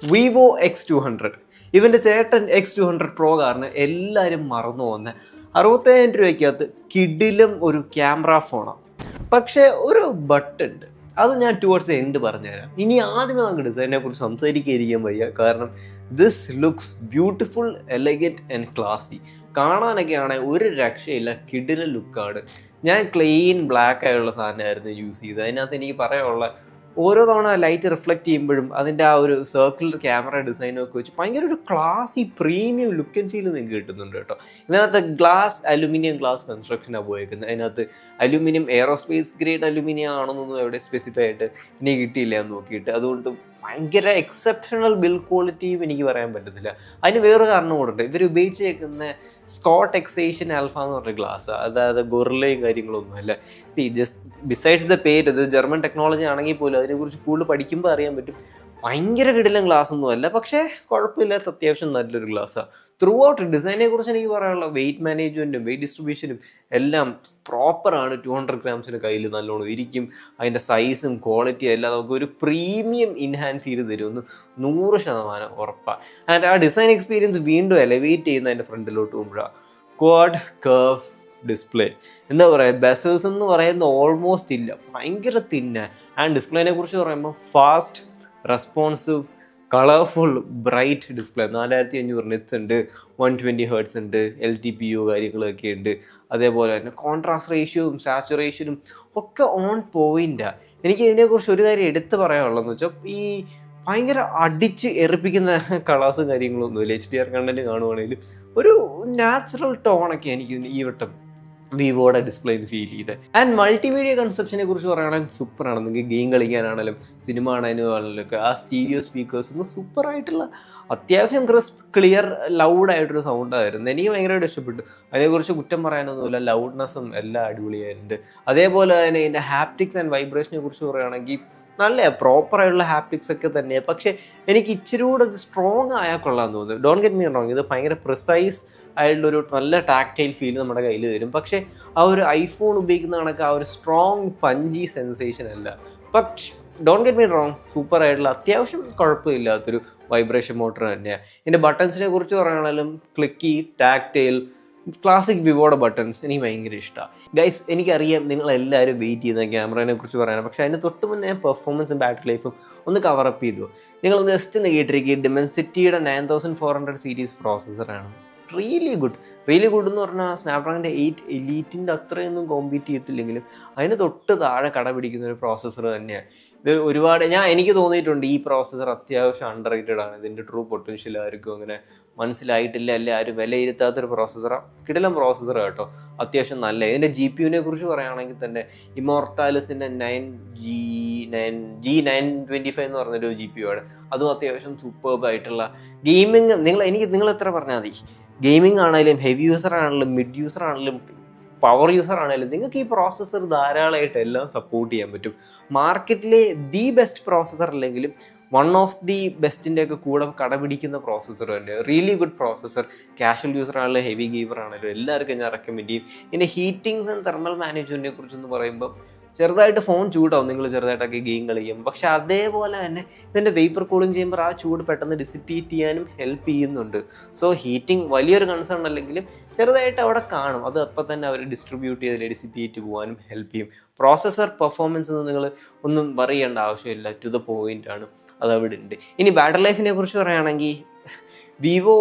Vivo X200. ഇവൻ്റെ ചേട്ടൻ X200 Pro കാറിന് എല്ലാവരും മറന്നു പോകുന്ന 65,000 രൂപയ്ക്കകത്ത് കിഡിലും ഒരു ക്യാമറ ഫോണാണ്. പക്ഷേ ഒരു ബട്ടുണ്ട്, അത് ഞാൻ ടുവേർഡ്സ് എൻഡ് പറഞ്ഞുതരാം. ഇനി ആദ്യമേ നമുക്ക് ഡിസൈനെ കുറിച്ച് സംസാരിക്കാതിരിക്കാൻ വയ്യ, കാരണം this looks beautiful, elegant and ക്ലാസി. കാണാനൊക്കെ ആണെങ്കിൽ ഒരു രക്ഷയില്ല, കിഡിലെ ലുക്കാണ്. ഞാൻ ക്ലീൻ ബ്ലാക്ക് ആയുള്ള സാധനമായിരുന്നു യൂസ് ചെയ്തത്. അതിനകത്ത് എനിക്ക് പറയാനുള്ള ഓരോ തവണ ലൈറ്റ് റിഫ്ലക്റ്റ് ചെയ്യുമ്പോഴും അതിൻ്റെ ആ ഒരു സർക്കുലർ ക്യാമറ ഡിസൈനൊക്കെ വെച്ച് ഭയങ്കര ഒരു ക്ലാസി പ്രീമിയം ലുക്ക് ആൻഡ് ഫീൽ നിങ്ങൾക്ക് കിട്ടുന്നുണ്ട് കേട്ടോ. ഇതിനകത്ത് അലുമിനിയം ഗ്ലാസ് കൺസ്ട്രക്ഷനാണ് പോയേക്കുന്നത്. അതിനകത്ത് അലുമിനിയം എയറോസ്പേസ് ഗ്രേഡ് അലുമിനിയം ആണെന്നൊന്നും എവിടെ സ്പെസിഫൈ ആയിട്ട് ഇനി കിട്ടിയില്ല എന്ന് നോക്കിയിട്ട്. അതുകൊണ്ട് ഭയങ്കര എക്സെപ്ഷണൽ ബിൽഡ് ക്വാളിറ്റിയും എനിക്ക് പറയാൻ പറ്റത്തില്ല. അതിന് വേറെ കാരണം കൂടെ, ഇവർ ഉപയോഗിച്ചേക്കുന്ന സ്കോട്ട് എക്സേഷൻ ആൽഫ എന്ന് പറഞ്ഞ ഗ്ലാസ്, അതായത് ഗൊറില്ലയും കാര്യങ്ങളൊന്നും അല്ല. ബിസൈഡ്സ് ദ പേര്, ഇത് ജർമ്മൻ ടെക്നോളജി ആണെങ്കിൽ പോലും അതിനെക്കുറിച്ച് കൂടുതൽ പഠിക്കുമ്പോൾ അറിയാൻ പറ്റും. ഭയങ്കര കിടിലൻ ഗ്ലാസ് ഒന്നും അല്ല, പക്ഷേ കുഴപ്പമില്ലാത്ത അത്യാവശ്യം നല്ലൊരു ഗ്ലാസ്സാണ്. ത്രൂ ഔട്ട് ഡിസൈനെ കുറിച്ച് എനിക്ക് പറയാനുള്ള വെയിറ്റ് മാനേജ്മെൻറ്റും വെയിറ്റ് ഡിസ്ട്രിബ്യൂഷനും എല്ലാം പ്രോപ്പറാണ്. 200 ഗ്രാംസിന് കയ്യിൽ നല്ലോണം ഇരിക്കും. അതിൻ്റെ സൈസും ക്വാളിറ്റിയും എല്ലാം നമുക്ക് ഒരു പ്രീമിയം ഇൻഹാൻഡ് ഫീൽ തരുമെന്ന് 100% ഉറപ്പാണ്. ആൻഡ് ആ ഡിസൈൻ എക്സ്പീരിയൻസ് വീണ്ടും എലവേറ്റ് ചെയ്യുന്ന അതിൻ്റെ ഫ്രണ്ടിലോട്ട് പോകുമ്പോഴാണ് ക്വാഡ് കർവ് ഡിസ്പ്ലേ. എന്താ പറയുക, ബെസൽസ് എന്ന് പറയുന്നത് ഓൾമോസ്റ്റ് ഇല്ല, ഭയങ്കര തിന്ന. ആൻഡ് ഡിസ്പ്ലേനെ കുറിച്ച് പറയുമ്പോൾ fast, responsive, colourful, bright display. 4500 nits ഉണ്ട്, 120 ഹെർട്സ് ഉണ്ട്, LTPO കാര്യങ്ങളൊക്കെ ഉണ്ട്. അതേപോലെ തന്നെ കോൺട്രാസ്റ്റ് റേഷ്യോയും സാച്ചുറേഷനും ഒക്കെ ഓൺ പോയിൻ്റാണ്. എനിക്ക് ഇതിനെക്കുറിച്ച് ഒരു കാര്യം എടുത്ത് പറയാനുള്ളതെന്ന് വെച്ചാൽ, ഈ ഭയങ്കര അടിച്ച് എറിപ്പിക്കുന്ന കളേഴ്സും കാര്യങ്ങളൊന്നുമില്ല. HDR കണ്ടന്റ് കാണുവാണെങ്കിലും ഒരു നാച്ചുറൽ ടോണൊക്കെ എനിക്ക് ഈ വട്ടം വിവോയുടെ ഡിസ്പ്ലേന്ന് ഫീൽ ചെയ്ത്. ആൻഡ് മൾട്ടിമീഡിയ കൺസെപ്ഷനെ കുറിച്ച് പറയുകയാണെങ്കിൽ സൂപ്പറാണ്. നിങ്ങൾക്ക് ഗെയിം കളിക്കാനാണെങ്കിലും സിനിമ കാണാനാണെങ്കിലും ഒക്കെ ആ സ്റ്റീരിയോ സ്പീക്കേഴ്സ് ഒന്നും സൂപ്പറായിട്ടുള്ള അത്യാവശ്യം ക്രിസ്പ്, ക്ലിയർ, ലൗഡായിട്ടൊരു സൗണ്ടായിരുന്നു. എനിക്ക് ഭയങ്കരമായിട്ട് ഇഷ്ടപ്പെട്ടു. അതിനെക്കുറിച്ച് കുറ്റം പറയാനൊന്നുമില്ല, ലൗഡ്നെസ്സും എല്ലാം അടിപൊളിയായിട്ടുണ്ട്. അതേപോലെ തന്നെ ഇതിൻ്റെ ഹാപ്റ്റിക്സ് ആൻഡ് വൈബ്രേഷനെ കുറിച്ച് പറയുകയാണെങ്കിൽ നല്ല പ്രോപ്പറായിട്ടുള്ള ഹാപ്റ്റിക്സ് ഒക്കെ തന്നെയാണ്. പക്ഷേ എനിക്ക് ഇച്ചിരി കൂടെ സ്ട്രോങ് ആയാൽ കൊള്ളാമെന്ന് തോന്നുന്നു. ഡോണ്ട് ഗെറ്റ് മീ റോങ്, ഇത് ഭയങ്കര പ്രിസൈസ് ആയിട്ടുള്ളൊരു നല്ല ടാക്ടൈൽ ഫീൽ നമ്മുടെ കയ്യിൽ തരും. പക്ഷേ ആ ഒരു ഐഫോൺ ഉപയോഗിക്കുന്ന കണക്ക് ആ ഒരു സ്ട്രോങ് പഞ്ചി സെൻസേഷൻ അല്ല. പക്ഷേ don't get me wrong, super ആയിട്ടുള്ള അത്യാവശ്യം കുഴപ്പമില്ലാത്തൊരു വൈബ്രേഷൻ മോട്ടർ തന്നെയാണ്. ഇതിൻ്റെ ബട്ടൺസിനെ കുറിച്ച് പറയുകയാണെങ്കിലും ക്ലിക്കി, ടാക്ടൈൽ, ക്ലാസിക് വിവോയുടെ ബട്ടൺസ് എനിക്ക് ഭയങ്കര ഇഷ്ടമാണ്. ഗൈസ്, എനിക്കറിയാം നിങ്ങളെല്ലാവരും വെയിറ്റ് ചെയ്യുന്ന ക്യാമറയെ കുറിച്ച് പറയാനാണ്. പക്ഷേ അതിന് തൊട്ട് മുന്നേ പെർഫോമൻസും ബാറ്ററി ലൈഫും ഒന്ന് കവറപ്പ് ചെയ്തു. നിങ്ങളൊന്ന് ജസ്റ്റ് ഒന്ന് കേട്ടിരിക്കുക. ഡിമെൻസിറ്റിയുടെ 9400 സീരീസ് പ്രോസസ്സറാണ്. റിയലി ഗുഡ് എന്ന് പറഞ്ഞാൽ സ്നാപ്ഡ്രാഗണിൻ്റെ 8 എലീറ്റിൻ്റെ അത്രയൊന്നും കോമ്പീറ്റ് ചെയ്യത്തില്ലെങ്കിലും അതിന് തൊട്ട് താഴെ കട പിടിക്കുന്ന ഒരു പ്രോസസ്സർ തന്നെയാണ് ഇത്. എനിക്ക് തോന്നിയിട്ടുണ്ട് ഈ പ്രോസസ്സർ അത്യാവശ്യം അണ്ടർ റേറ്റഡ് ആണ്. ഇതിൻ്റെ ട്രൂ പൊട്ടൻഷ്യൽ ആർക്കും അങ്ങനെ മനസ്സിലായിട്ടില്ല, അല്ലെ ആരും വിലയിരുത്താത്തൊരു പ്രോസസ്സറാണ്. കിടിലം പ്രോസസ്സർ കേട്ടോ, അത്യാവശ്യം നല്ല. ഇതിൻ്റെ GPUവിനെ കുറിച്ച് പറയുകയാണെങ്കിൽ തന്നെ ഇമോർട്ടാലിസിൻ്റെ 9G925 എന്ന് പറഞ്ഞൊരു GPU ആണ്. അതും അത്യാവശ്യം സൂപ്പർബ് ആയിട്ടുള്ള ഗെയിമിങ്. നിങ്ങൾ എത്ര പറഞ്ഞാൽ മതി, ഗെയിമിംഗ് ആണെങ്കിലും ഹെവി യൂസർ ആണെങ്കിലും മിഡ് യൂസർ ആണെങ്കിലും പവർ യൂസർ ആണെങ്കിലും നിങ്ങൾക്ക് ഈ പ്രോസസ്സർ ധാരാളമായിട്ട് എല്ലാം സപ്പോർട്ട് ചെയ്യാൻ പറ്റും. മാർക്കറ്റിലെ ദി ബെസ്റ്റ് പ്രോസസ്സർ അല്ലെങ്കിലും വൺ ഓഫ് ദി ബെസ്റ്റിൻ്റെ ഒക്കെ കൂടെ കടപിടിക്കുന്ന പ്രോസസ്സർ തന്നെ. Really good processor. Casual user ആണെങ്കിലും ഹെവി ഗെയിമർ ആണെങ്കിലും എല്ലാവർക്കും ഞാൻ റെക്കമെൻഡ് ചെയ്യും. ഇതിൻ്റെ ഹീറ്റിങ്സ് ആൻഡ് തെർമൽ മാനേജ്മെൻറ്റിനെ കുറിച്ചെന്ന് പറയുമ്പോൾ ചെറുതായിട്ട് ഫോൺ ചൂടാവും നിങ്ങൾ ചെറുതായിട്ടൊക്കെ ഗെയിം കളിക്കും. പക്ഷെ അതേപോലെ തന്നെ ഇതിൻ്റെ വേപ്പർ കൂളിംഗ് ചെയ്യുമ്പോൾ ആ ചൂട് പെട്ടെന്ന് ഡിസിപ്പേറ്റ് ചെയ്യാനും ഹെൽപ്പ് ചെയ്യുന്നുണ്ട്. സോ ഹീറ്റിംഗ് വലിയൊരു കൺസേൺ അല്ലെങ്കിലും ചെറുതായിട്ട് അവിടെ കാണും. അത് അപ്പം തന്നെ അവർ ഡിസ്ട്രിബ്യൂട്ട് ചെയ്ത് ഡിസിപ്പേറ്റ് പോകാനും ഹെൽപ്പ് ചെയ്യും. പ്രോസസ്സർ പെർഫോമൻസ് നിങ്ങൾ ഒന്നും പറയേണ്ട ആവശ്യമില്ല, ടു ദ പോയിന്റ് ആണ്, അത് അവിടെ ഉണ്ട്. ഇനി ബാറ്ററി ലൈഫിനെ കുറിച്ച് പറയുകയാണെങ്കിൽ വിവോ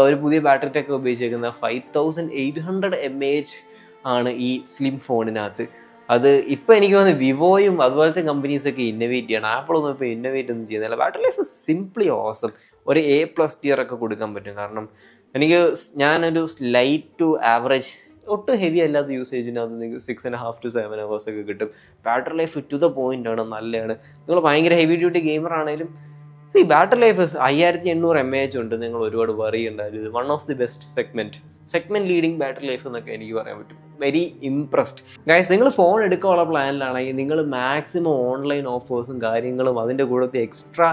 ഒരു പുതിയ ബാറ്ററി ടെക് ഉപയോഗിച്ചേക്കുന്ന 5800 mAh ആണ് ഈ സ്ലിം ഫോണിനകത്ത്. അത് ഇപ്പോൾ എനിക്ക് തോന്നുന്നു വിവോയും അതുപോലത്തെ കമ്പനീസൊക്കെ ഇന്നോവേറ്റ് ചെയ്യണം. ആപ്പിളൊന്നും ഇപ്പോൾ ഇന്നോവേറ്റ് ഒന്നും ചെയ്യുന്നില്ല. Battery life simply awesome. ഒരു A+ tier ഒക്കെ കൊടുക്കാൻ പറ്റും. കാരണം ഞാനൊരു ലൈറ്റ് ടു ആവറേജ്, ഒട്ടും ഹെവി അല്ലാത്ത യൂസേജിനകത്ത് നിങ്ങൾക്ക് 6.5 to 7 hours ഒക്കെ കിട്ടും. Battery life to the point ആണ്, നല്ലതാണ്. നിങ്ങൾ ഭയങ്കര ഹെവി ഡ്യൂട്ടി ഗെയിമർ ആണെങ്കിലും ബാറ്ററി ലൈഫ് 5800 mAh ഉണ്ട്. നിങ്ങൾ ഒരുപാട് വറി ഉണ്ടായിരുന്നു. One of the best segment leading battery life എന്നൊക്കെ എനിക്ക് പറയാൻ പറ്റും. Very impressed. ഗൈസ്, നിങ്ങൾ ഫോൺ എടുക്കാനുള്ള പ്ലാനിലാണെങ്കിൽ നിങ്ങൾ മാക്സിമം ഓൺലൈൻ ഓഫേഴ്സും കാര്യങ്ങളും അതിൻ്റെ കൂടത്തെ എക്സ്ട്രാ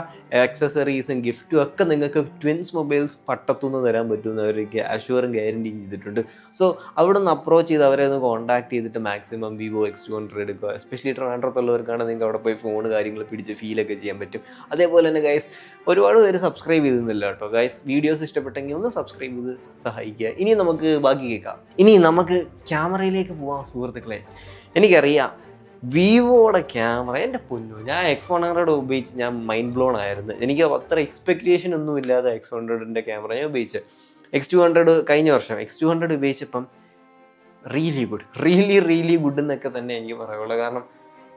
ആക്സസറീസും ഗിഫ്റ്റും ഒക്കെ നിങ്ങൾക്ക് ട്വിൻസ് മൊബൈൽസ് പട്ടത്തുനിന്ന് തരാൻ പറ്റുമെന്ന് അവർക്ക് അഷ്യൂറും ഗ്യാരണ്ടിയും ചെയ്തിട്ടുണ്ട്. സോ അവിടെ നിന്ന് അപ്രോച്ച് ചെയ്ത് അവരെ ഒന്ന് കോൺടാക്ട് ചെയ്തിട്ട് മാക്സിമം വിവോ X200 എടുക്കുക. എസ്പെഷ്യലി ട്രിവാൻഡ്രത്തുള്ളവർക്കാണ് നിങ്ങൾക്ക് അവിടെ പോയി ഫോൺ കാര്യങ്ങൾ പിടിച്ച് ഫീലൊക്കെ ചെയ്യാൻ പറ്റും. അതേപോലെ തന്നെ ഗൈസ്, ഒരുപാട് പേര് സബ്സ്ക്രൈബ് ചെയ്തിരുന്നില്ല കേട്ടോ. ഗൈസ്, വീഡിയോസ് ഇഷ്ടപ്പെട്ടെങ്കിൽ ഒന്ന് സബ്സ്ക്രൈബ് ചെയ്ത് സഹായിക്കുക. ഇനി നമുക്ക് ബാക്കി കേൾക്കാം. ഇനി നമുക്ക് ക്യാമറയിലേക്ക് പോകാം സുഹൃത്തുക്കളെ. എനിക്കറിയാം വിവോയുടെ ക്യാമറ, എൻ്റെ പൊന്നു, ഞാൻ X100 ഉപയോഗിച്ച് ഞാൻ മൈൻഡ് ബ്ലോൺ ആയിരുന്നു. എനിക്ക് അത്ര എക്സ്പെക്റ്റേഷൻ ഒന്നും ഇല്ലാതെ X100ൻ്റെ ക്യാമറ ഞാൻ ഉപയോഗിച്ചത്. X200 കഴിഞ്ഞ വർഷം X200 ഉപയോഗിച്ചപ്പം റിയലി ഗുഡ് എന്നൊക്കെ തന്നെ എനിക്ക് പറയുള്ളൂ. കാരണം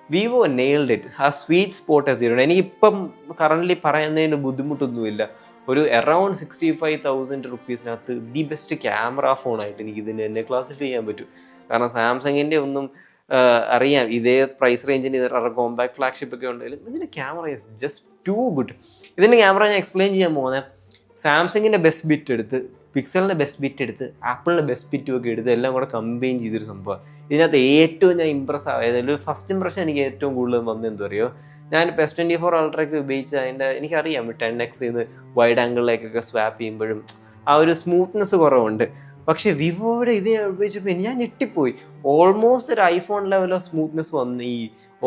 വിവോ നെയിൽഡ് ഇറ്റ്. ആ സ്വീറ്റ് സ്പോട്ട് എത്തിയിട്ടുണ്ട്. എനിക്കിപ്പം കറൻ്റ്ലി പറയുന്നതിന് ബുദ്ധിമുട്ടൊന്നുമില്ല. ഒരു അറൗണ്ട് 65,000 റുപ്പീസിനകത്ത് ദി ബെസ്റ്റ് ക്യാമറ ഫോണായിട്ട് എനിക്ക് ഇതിനെ തന്നെ ക്ലാസിഫൈ ചെയ്യാൻ പറ്റും. കാരണം സാംസങ്ങിൻ്റെ ഒന്നും അറിയാം, ഇതേ പ്രൈസ് റേഞ്ചിന് കോമ്പാക്ട് ഫ്ലാഗ്ഷിപ്പ് ഒക്കെ ഉണ്ടെങ്കിലും ഇതിൻ്റെ camera is just too good. ഇതിൻ്റെ ക്യാമറ ഞാൻ എക്സ്പ്ലെയിൻ ചെയ്യാൻ പോകുന്നത്, സാംസങ്ങിൻ്റെ ബെസ്റ്റ് ബിറ്റ് എടുത്ത്, പിക്സലിൻ്റെ ബെസ്റ്റ് ബിറ്റ് എടുത്ത്, ആപ്പിളിൻ്റെ ബെസ്റ്റ് ബിറ്റും ഒക്കെ എടുത്ത് എല്ലാം കൂടെ കമ്പൈൻ ചെയ്തൊരു സംഭവം. ഇതിനകത്ത് ഏറ്റവും ഞാൻ ഇമ്പ്രസ് ആയത്, ഒരു ഫസ്റ്റ് ഇംപ്രഷൻ എനിക്ക് ഏറ്റവും കൂടുതൽ വന്നത് എന്താ പറയുക, ഞാൻ S24 അൾട്രയ്ക്ക് ഉപയോഗിച്ച് അതിൻ്റെ എനിക്കറിയാം 10x വൈഡ് ആംഗിളിലേക്കൊക്കെ സ്വാപ്പ് ചെയ്യുമ്പോഴും ആ ഒരു സ്മൂത്ത്നെസ് കുറവുണ്ട്. പക്ഷെ വിവോയുടെ ഇത് ഉപയോഗിച്ചപ്പോൾ ഞാൻ ഞെട്ടിപ്പോയി. ഓൾമോസ്റ്റ് ഒരു ഐഫോൺ ലെവൽ ഓഫ് സ്മൂത്ത്നെസ് വന്ന് ഈ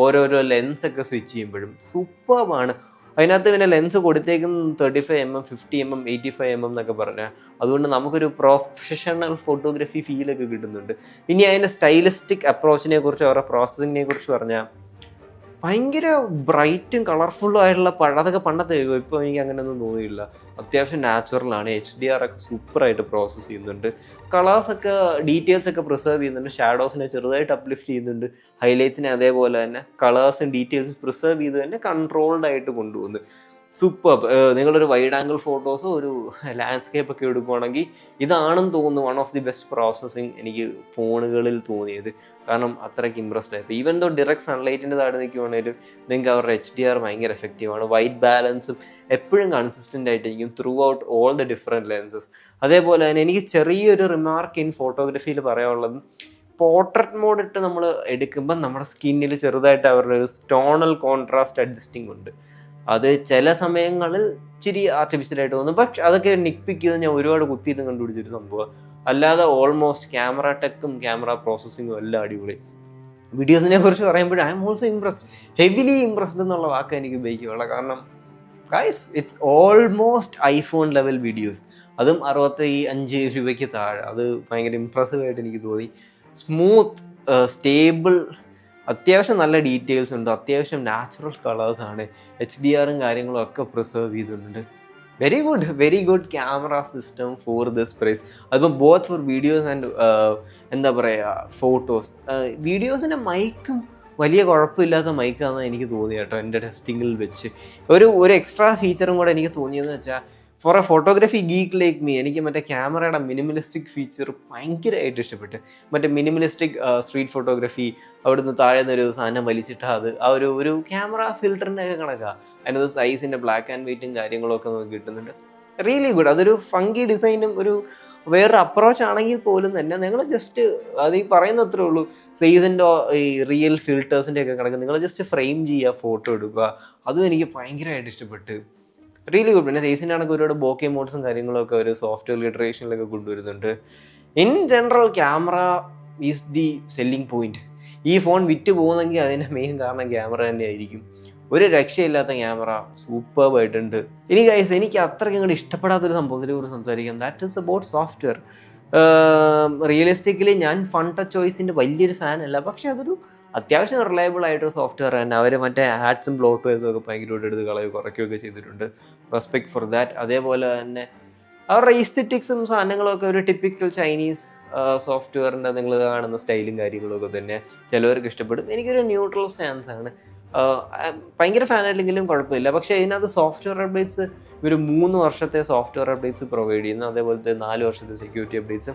ഓരോരോ ലെൻസൊക്കെ സ്വിച്ച് ചെയ്യുമ്പോഴും സൂപ്പർബാണ്. അതിനകത്ത് പിന്നെ ലെൻസ് കൊടുത്തേക്കും 35mm, 50mm, 85mm എന്നൊക്കെ പറഞ്ഞാൽ, അതുകൊണ്ട് നമുക്കൊരു പ്രൊഫഷണൽ ഫോട്ടോഗ്രാഫി ഫീലൊക്കെ കിട്ടുന്നുണ്ട്. ഇനി അതിൻ്റെ സ്റ്റൈലിസ്റ്റിക് അപ്രോച്ചിനെ കുറിച്ച്, അവരുടെ പ്രോസസ്സിങ്ങിനെ കുറിച്ച് പറഞ്ഞാൽ ഭയങ്കര ബ്രൈറ്റും കളർഫുള്ളും ആയിട്ടുള്ള അതൊക്കെ പണ്ടത്തെ. ഇപ്പോൾ എനിക്ക് അങ്ങനെയൊന്നും തോന്നിയില്ല. അത്യാവശ്യം നാച്ചുറലാണ്. HDR ഒക്കെ സൂപ്പറായിട്ട് പ്രോസസ്സ് ചെയ്യുന്നുണ്ട്. കളേഴ്സൊക്കെ, ഡീറ്റെയിൽസൊക്കെ പ്രിസർവ് ചെയ്യുന്നുണ്ട്. ഷാഡോസിനെ ചെറുതായിട്ട് അപ്ലിഫ്റ്റ് ചെയ്യുന്നുണ്ട്. ഹൈലൈറ്റ്സിനെ അതേപോലെ തന്നെ കളേഴ്സും ഡീറ്റെയിൽസും പ്രിസർവ് ചെയ്ത് തന്നെ കൺട്രോൾഡ് ആയിട്ട് കൊണ്ടുപോകുന്നു. സൂപ്പർ. നിങ്ങളൊരു വൈഡ് ആംഗിൾ ഫോട്ടോസോ ഒരു ലാൻഡ്സ്കേപ്പ് ഒക്കെ എടുക്കുകയാണെങ്കിൽ ഇതാണെന്ന് തോന്നുന്നു one of the best processing എനിക്ക് ഫോണുകളിൽ തോന്നിയത്. കാരണം അത്രയ്ക്ക് ഇമ്പ്രസ്ഡ് ആയിട്ട്, ഈവൻ ദോ ഡയറക്റ്റ് സൺലൈറ്റിൻ്റെ താഴെ നിൽക്കുവാണെങ്കിലും നിങ്ങൾക്ക് അവരുടെ HDR ഭയങ്കര എഫക്റ്റീവാണ്. വൈറ്റ് ബാലൻസും എപ്പോഴും കൺസിസ്റ്റൻ്റ് ആയിട്ടിരിക്കും throughout all the different lenses. അതേപോലെ തന്നെ എനിക്ക് ചെറിയൊരു റിമാർക്ക് ഇൻ ഫോട്ടോഗ്രാഫിയിൽ പറയാനുള്ളത്, പോർട്രേറ്റ് മോഡ് ഇട്ട് നമ്മൾ എടുക്കുമ്പോൾ നമ്മുടെ സ്കിന്നിൽ ചെറുതായിട്ട് അവരുടെ ഒരു ടോണൽ കോൺട്രാസ്റ്റ് അഡ്ജസ്റ്റിംഗ് ഉണ്ട്. അത് ചില സമയങ്ങളിൽ ഇച്ചിരി ആർട്ടിഫിഷ്യലായിട്ട് തോന്നും. പക്ഷെ അതൊക്കെ നിക്പിക്ക് ചെയ്ത് ഞാൻ ഒരുപാട് കുത്തിയിട്ട് കണ്ടുപിടിച്ചൊരു സംഭവം. അല്ലാതെ ഓൾമോസ്റ്റ് ക്യാമറ ടെക്കും ക്യാമറ പ്രോസസ്സിങ്ങും എല്ലാം അടിപൊളി. വീഡിയോസിനെ കുറിച്ച് പറയുമ്പോൾ I am also impressed, heavily impressed എന്നുള്ള വാക്ക് എനിക്ക് ഉപയോഗിക്കുകയുള്ളൂ. കാരണം guys, it's almost iPhone level videos, അതും 65 രൂപയ്ക്ക് താഴെ. അത് ഭയങ്കര ഇംപ്രസീവ് ആയിട്ട് എനിക്ക് തോന്നി. സ്മൂത്ത്, സ്റ്റേബിൾ, അത്യാവശ്യം നല്ല ഡീറ്റെയിൽസ് ഉണ്ട്, അത്യാവശ്യം നാച്ചുറൽ കളേഴ്സാണ്, HDRും കാര്യങ്ങളും ഒക്കെ പ്രിസർവ് ചെയ്തിട്ടുണ്ട്. Very good camera system for this price. അതിപ്പോൾ ബോത്ത് ഫോർ വീഡിയോസ് ആൻഡ് എന്താ പറയുക ഫോട്ടോസ്. വീഡിയോസിൻ്റെ മൈക്കും വലിയ കുഴപ്പമില്ലാത്ത മൈക്കാണെന്ന് എനിക്ക് തോന്നി കേട്ടോ. എൻ്റെ ടെസ്റ്റിങ്ങിൽ വെച്ച് ഒരു എക്സ്ട്രാ ഫീച്ചറും കൂടെ എനിക്ക് തോന്നിയെന്ന് വെച്ചാൽ, for a photography geek like me, എനിക്ക് മറ്റേ ക്യാമറയുടെ മിനിമലിസ്റ്റിക് ഫീച്ചർ ഭയങ്കരമായിട്ട് ഇഷ്ടപ്പെട്ട്. മറ്റേ മിനിമലിസ്റ്റിക് സ്ട്രീറ്റ് ഫോട്ടോഗ്രാഫി, അവിടുന്ന് താഴെ നിന്നൊരു സാധനം വലിച്ചിട്ടാൽ അത് ആ ഒരു ക്യാമറ ഫിൽറ്ററിൻ്റെ ഒക്കെ കണക്കാണ്. അതിനകത്ത് സൈസിൻ്റെ ബ്ലാക്ക് ആൻഡ് വൈറ്റും കാര്യങ്ങളൊക്കെ നമുക്ക് കിട്ടുന്നുണ്ട്. Really good. അതൊരു ഫങ്കി ഡിസൈനും ഒരു വേറൊരു അപ്രോച്ച് ആണെങ്കിൽ പോലും തന്നെ നിങ്ങൾ ജസ്റ്റ് അത് ഈ പറയുന്ന അത്രേ ഉള്ളൂ. സൈസിൻ്റെ ഈ റിയൽ ഫിൽറ്റേഴ്സിൻ്റെ ഒക്കെ കണക്ക് നിങ്ങൾ ജസ്റ്റ് ഫ്രെയിം ചെയ്യുക, ഫോട്ടോ എടുക്കുക. അതും എനിക്ക് ഭയങ്കരമായിട്ട് ഇഷ്ടപ്പെട്ട്. Really good. പിന്നെ സൈസിൻ്റെ ആണെങ്കിൽ ഒരുപാട് ബോക്കെ മോഡ്സും കാര്യങ്ങളൊക്കെ ഒരു സോഫ്റ്റ്വെയർ ലിറ്ററേഷനിലൊക്കെ കൊണ്ടുവരുന്നുണ്ട്. In general camera is the selling point. ഈ ഫോൺ വിറ്റ് പോകുന്നെങ്കിൽ അതിൻ്റെ മെയിൻ കാരണം ക്യാമറ തന്നെയായിരിക്കും. ഒരു രക്ഷയില്ലാത്ത ക്യാമറ, സൂപ്പർബായിട്ടുണ്ട്. ഇനി ഗൈസ്, എനിക്ക് അത്രയ്ക്ക് അങ്ങോട്ട് ഇഷ്ടപ്പെടാത്തൊരു സംഭവത്തിനെ കുറിച്ച് സംസാരിക്കാം. That is about software. Realistically ഞാൻ ഫൺ ടച്ച് ചോയ്സിൻ്റെ വലിയൊരു ഫാൻ അല്ല, പക്ഷെ അതൊരു അത്യാവശ്യം റിലയബിൾ ആയിട്ടൊരു സോഫ്റ്റ്വെയർ തന്നെ. അവർ മറ്റേ ആഡ്സും ബ്ലോട്ട്വെയർസും ഒക്കെ ഭയങ്കരമായിട്ട് എടുത്ത് കുറയ്ക്കുകയൊക്കെ ചെയ്തിട്ടുണ്ട്. Respect for that. അതേപോലെ തന്നെ അവരുടെ ഈസ്തെറ്റിക്സും സാധനങ്ങളും ഒക്കെ ഒരു ടിപ്പിക്കൽ ചൈനീസ് സോഫ്റ്റ്വെയറിൻ്റെ നിങ്ങൾ കാണുന്ന സ്റ്റൈലും കാര്യങ്ങളൊക്കെ തന്നെ ചിലവർക്ക് ഇഷ്ടപ്പെടും. എനിക്കൊരു ന്യൂട്രൽ സ്റ്റാൻസ് ആണ്. ഭയങ്കര ഫാനായില്ലെങ്കിലും കുഴപ്പമില്ല. പക്ഷേ ഇതിനകത്ത് സോഫ്റ്റ്വെയർ അപ്ഡേറ്റ്സ് ഒരു 3 വർഷത്തെ സോഫ്റ്റ്വെയർ അപ്ഡേറ്റ്സ് പ്രൊവൈഡ് ചെയ്യുന്നു. അതേപോലത്തെ 4 വർഷത്തെ സെക്യൂരിറ്റി അപ്ഡേറ്റ്സ്.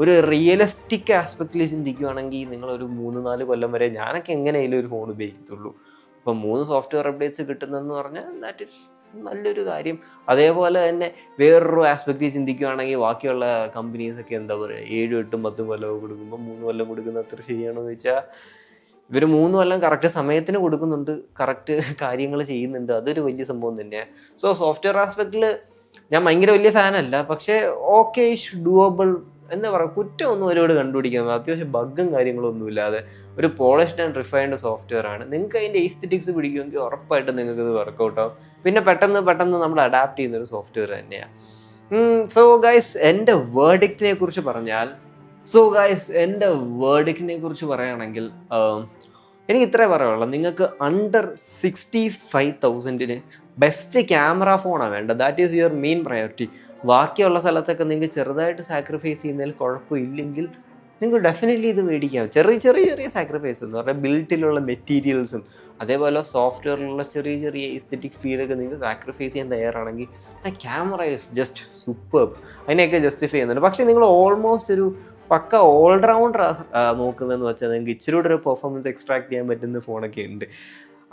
ഒരു റിയലിസ്റ്റിക് ആസ്പെക്റ്റിൽ ചിന്തിക്കുകയാണെങ്കിൽ നിങ്ങളൊരു 3-4 കൊല്ലം വരെ ഞാനൊക്കെ എങ്ങനെയായാലും ഒരു ഫോൺ ഉപയോഗിക്കത്തുള്ളൂ. അപ്പം 3 സോഫ്റ്റ്വെയർ അപ്ഡേറ്റ്സ് കിട്ടുന്നതെന്ന് പറഞ്ഞാൽ ദാറ്റ് ഇസ് നല്ലൊരു കാര്യം. അതേപോലെ തന്നെ വേറൊരു ആസ്പെക്റ്റ് ചിന്തിക്കുകയാണെങ്കിൽ ബാക്കിയുള്ള കമ്പനീസൊക്കെ എന്താ പറയുക 7, 8, 10 കൊല്ലം കൊടുക്കുമ്പോൾ 3 കൊല്ലം കൊടുക്കുന്നത് അത്ര ശരിയാണോ എന്ന് വെച്ചാൽ ഇവർ 3 കൊല്ലം കറക്റ്റ് സമയത്തിന് കൊടുക്കുന്നുണ്ട്, കറക്റ്റ് കാര്യങ്ങൾ ചെയ്യുന്നുണ്ട്. അതൊരു വലിയ സംഭവം തന്നെയാണ്. സോ സോഫ്റ്റ്വെയർ ആസ്പെക്റ്റിൽ ഞാൻ ഭയങ്കര വലിയ ഫാനല്ല, പക്ഷേ ഓക്കെ ഡൂവബിൾ എന്താ പറയുക, കുറ്റമൊന്നും ഒരുപാട് കണ്ടുപിടിക്കുന്നത് അത്യാവശ്യം ബഗ്ഗും കാര്യങ്ങളൊന്നും ഇല്ലാതെ ഒരു പോളിഷ്ഡ് ആൻഡ് റിഫൈൻഡ് സോഫ്റ്റ്വെയർ ആണ്. നിങ്ങൾക്ക് അതിൻ്റെ എസ്തെറ്റിക്സ് പിടിക്കുമെങ്കിൽ ഉറപ്പായിട്ടും നിങ്ങൾക്ക് ഇത് വർക്കൗട്ട് ആവും. പിന്നെ പെട്ടെന്ന് നമ്മൾ അഡാപ്റ്റ് ചെയ്യുന്ന ഒരു സോഫ്റ്റ്വെയർ തന്നെയാണ്. സോ ഗൈസ് എൻ്റെ വേർഡിക്റ്റിനെ കുറിച്ച് പറയുകയാണെങ്കിൽ എനിക്ക് ഇത്രേ പറയുള്ളൂ. നിങ്ങൾക്ക് അണ്ടർ 65,000 ബെസ്റ്റ് ക്യാമറ ഫോണാണ് വേണ്ടത്. That is your main priority. ബാക്കിയുള്ള സ്ഥലത്തൊക്കെ നിങ്ങൾക്ക് ചെറുതായിട്ട് സാക്രിഫൈസ് ചെയ്യുന്നതിൽ കുഴപ്പമില്ലെങ്കിൽ നിങ്ങൾക്ക് ഡെഫിനറ്റ്ലി ഇത് മേടിക്കാം. ചെറിയ സാക്രിഫൈസ് എന്ന് പറഞ്ഞാൽ ബിൽറ്റിലുള്ള മെറ്റീരിയൽസും അതേപോലെ സോഫ്റ്റ്വെയറിലുള്ള ചെറിയ എസ്തെറ്റിക് ഫീലൊക്കെ നിങ്ങൾക്ക് സാക്രിഫൈസ് ചെയ്യാൻ തയ്യാറാണെങ്കിൽ the camera is just superb. അതിനെയൊക്കെ ജസ്റ്റിഫൈ ചെയ്യുന്നുണ്ട്. പക്ഷേ നിങ്ങൾ ഓൾമോസ്റ്റ് ഒരു പക്ക ഓൾറൗണ്ടർ നോക്കുന്നതെന്ന് വെച്ചാൽ നിങ്ങൾക്ക് ഇച്ചിരി കൂടെ ഒരു പെർഫോമൻസ് എക്സ്ട്രാക്ട് ചെയ്യാൻ പറ്റുന്ന ഫോണൊക്കെ ഉണ്ട്.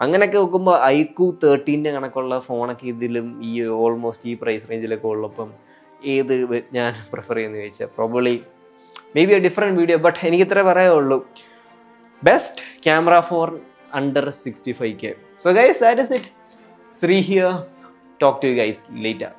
അങ്ങനെയൊക്കെ നോക്കുമ്പോൾ iQOO 13 കണക്കുള്ള ഫോണൊക്കെ ഇതിലും ഈ ഓൾമോസ്റ്റ് ഈ പ്രൈസ് റേഞ്ചിലൊക്കെ ഉള്ളപ്പം ഏത് ഞാൻ പ്രിഫർ ചെയ്യുന്നത് ചോദിച്ചാൽ probably may be A different video. But എനിക്ക് ഇത്രേ പറയാനുള്ളൂ, best camera phone under 65K. So guys, that is it. Sri here. Talk to you guys later.